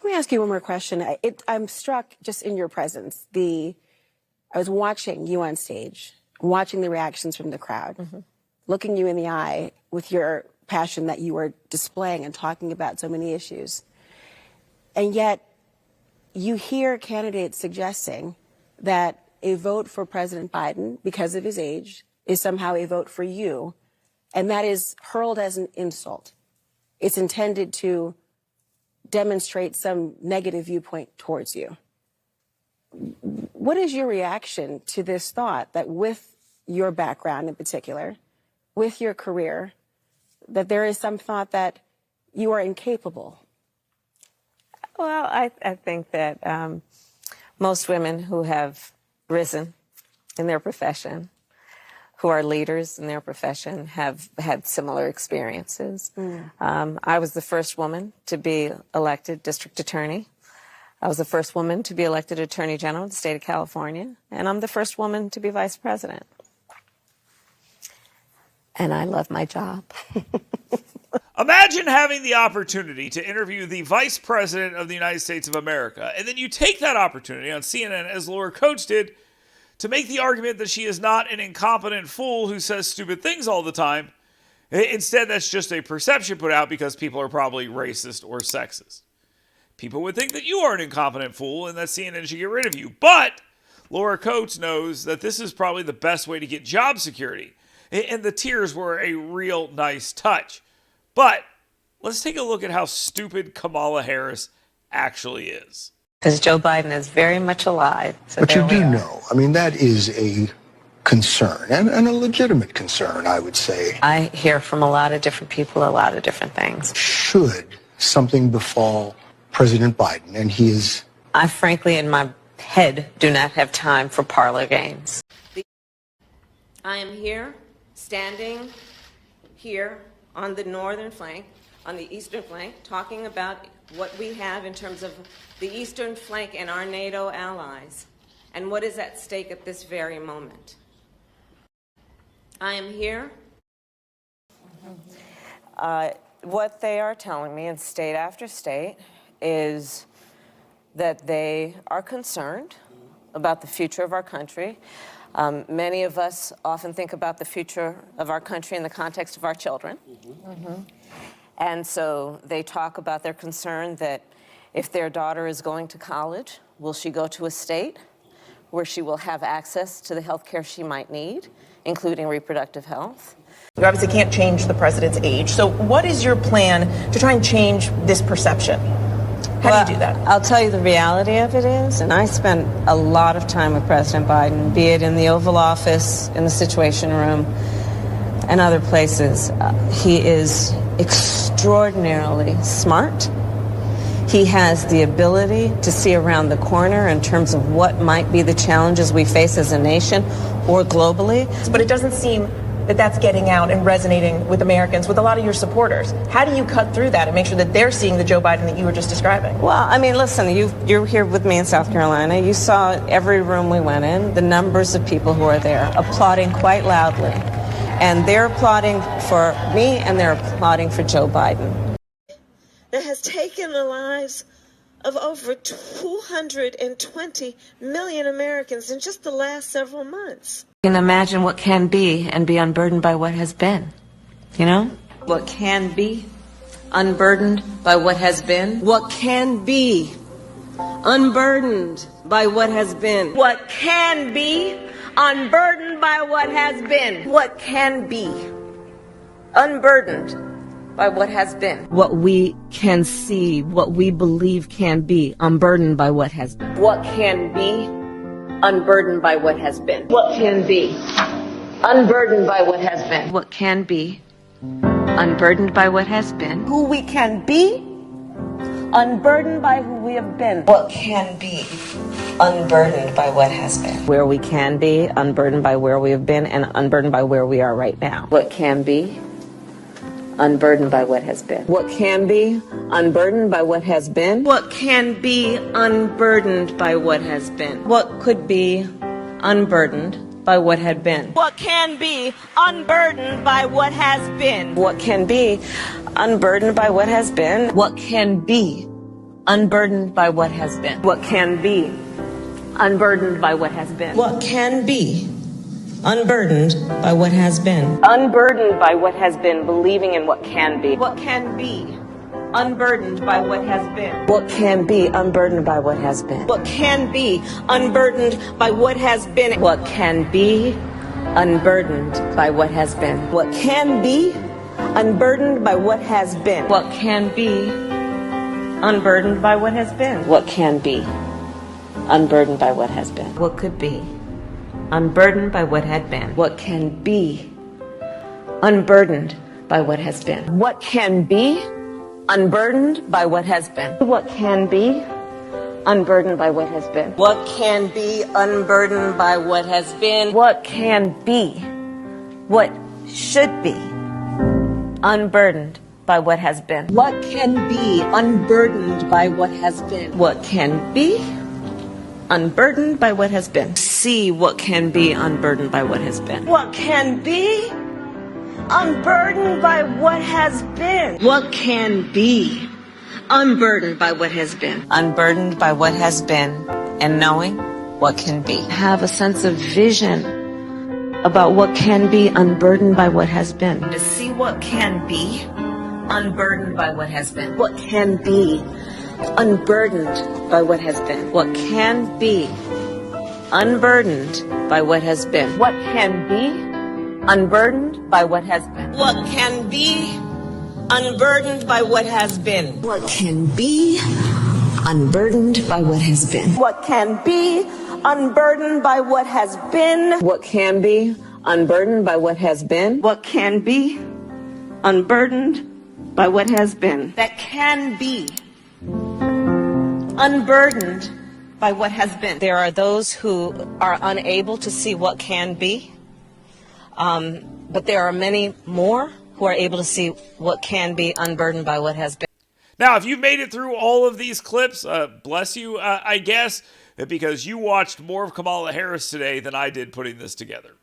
Let me ask you one more question. I'm struck just in your presence. I was watching you on stage, watching the reactions from the crowd, looking you in the eye with your passion that you were displaying and talking about so many issues. And yet you hear candidates suggesting that a vote for President Biden because of his age is somehow a vote for you. And that is hurled as an insult. It's intended to demonstrate some negative viewpoint towards you. What is your reaction to this thought that with your background in particular, with your career, that there is some thought that you are incapable? Well, I think that most women who have risen in their profession, who are leaders in their profession, have had similar experiences. I was the first woman to be elected district attorney. I was the first woman to be elected attorney general of the state of California. And I'm the first woman to be vice president. And I love my job. Imagine having the opportunity to interview the Vice President of the United States of America, and then you take that opportunity on CNN, as Laura Coates did, to make the argument that she is not an incompetent fool who says stupid things all the time. Instead, that's just a perception put out because people are probably racist or sexist. People would think that you are an incompetent fool and that CNN should get rid of you. But Laura Coates knows that this is probably the best way to get job security. And the tears were a real nice touch. But let's take a look at how stupid Kamala Harris actually is. Because Joe Biden is very much alive. So but you do know, I mean, that is a concern, and a legitimate concern, I would say. I hear from a lot of different people a lot of different things. Should something befall President Biden, and he is... I frankly, in my head, do not have time for parlor games. I am here, standing here on the northern flank, on the eastern flank, talking about what we have in terms of the eastern flank and our NATO allies, and what is at stake at this very moment. I am here. What they are telling me in state after state is that they are concerned about the future of our country. Many of us often think about the future of our country in the context of our children. And so they talk about their concern that if their daughter is going to college, will she go to a state where she will have access to the health care she might need, including reproductive health? You obviously can't change the president's age. So what is your plan to try and change this perception? How do you do that? I'll tell you the reality of it is, and I spent a lot of time with President Biden, be it in the Oval Office, in the Situation Room, and other places. He is extraordinarily smart. He has the ability to see around the corner in terms of what might be the challenges we face as a nation or globally. But it doesn't seem that that's getting out and resonating with Americans, with a lot of your supporters. How do you cut through that and make sure that they're seeing the Joe Biden that you were just describing? Well, I mean, listen, you're here with me in South Carolina. You saw every room we went in, the numbers of people who are there applauding quite loudly. And they're applauding for me and they're applauding for Joe Biden. That has taken the lives of over 220 million Americans in just the last several months. You can imagine what can be and be unburdened by what has been, you know? What can be unburdened by what has been. What can be unburdened by what has been. What can be unburdened by what has been. What can be unburdened by what has been. What we can see, what we believe can be unburdened by what has been. What can be unburdened by what has been. What can be unburdened by what has been. What can be unburdened by what has been. Who we can be unburdened by who we have been. What can be unburdened by what has been. Where we can be unburdened by where we have been and unburdened by where we are right now. What can be unburdened by what has been. What can be unburdened by what has been. What can be unburdened by what has been. What could be unburdened by what had been. What can be unburdened by what has been. What can be unburdened by what has been. What can be unburdened by what has been. What can be unburdened by what has been. What can be unburdened by what has been. Unburdened by what has been, believing in what can be. What can be unburdened by what has been. What can be unburdened by what has been. What can be unburdened by what has been. What can be unburdened by what has been. What can be unburdened by what has been. What can be unburdened by what has been. What can be unburdened by what has been. What could be unburdened by what had been. What can be unburdened by what has been. What can be unburdened by what has been. What can be unburdened by what has been. What can be unburdened by what has been. What can be, what should be unburdened by what has been. What can be unburdened by what has been. What can be unburdened by what has been. See what can be unburdened by what has been. What can be unburdened by what has been. What can be unburdened by what has been. Unburdened by what has been and knowing what can be. Have a sense of vision about what can be unburdened by what has been. To see what can be unburdened by what has been. What can be unburdened by what has been. What can be unburdened by what has been. What can be unburdened by what has been. What can be unburdened by what has been. What can be unburdened by what has been. What can be unburdened by what has been. What can be unburdened by what has been. What can be unburdened by what has been. That can be unburdened by what has been. There are those who are unable to see what can be, but there are many more who are able to see what can be unburdened by what has been. Now, if you've made it through all of these clips, bless you, I guess, because you watched more of Kamala Harris today than I did putting this together.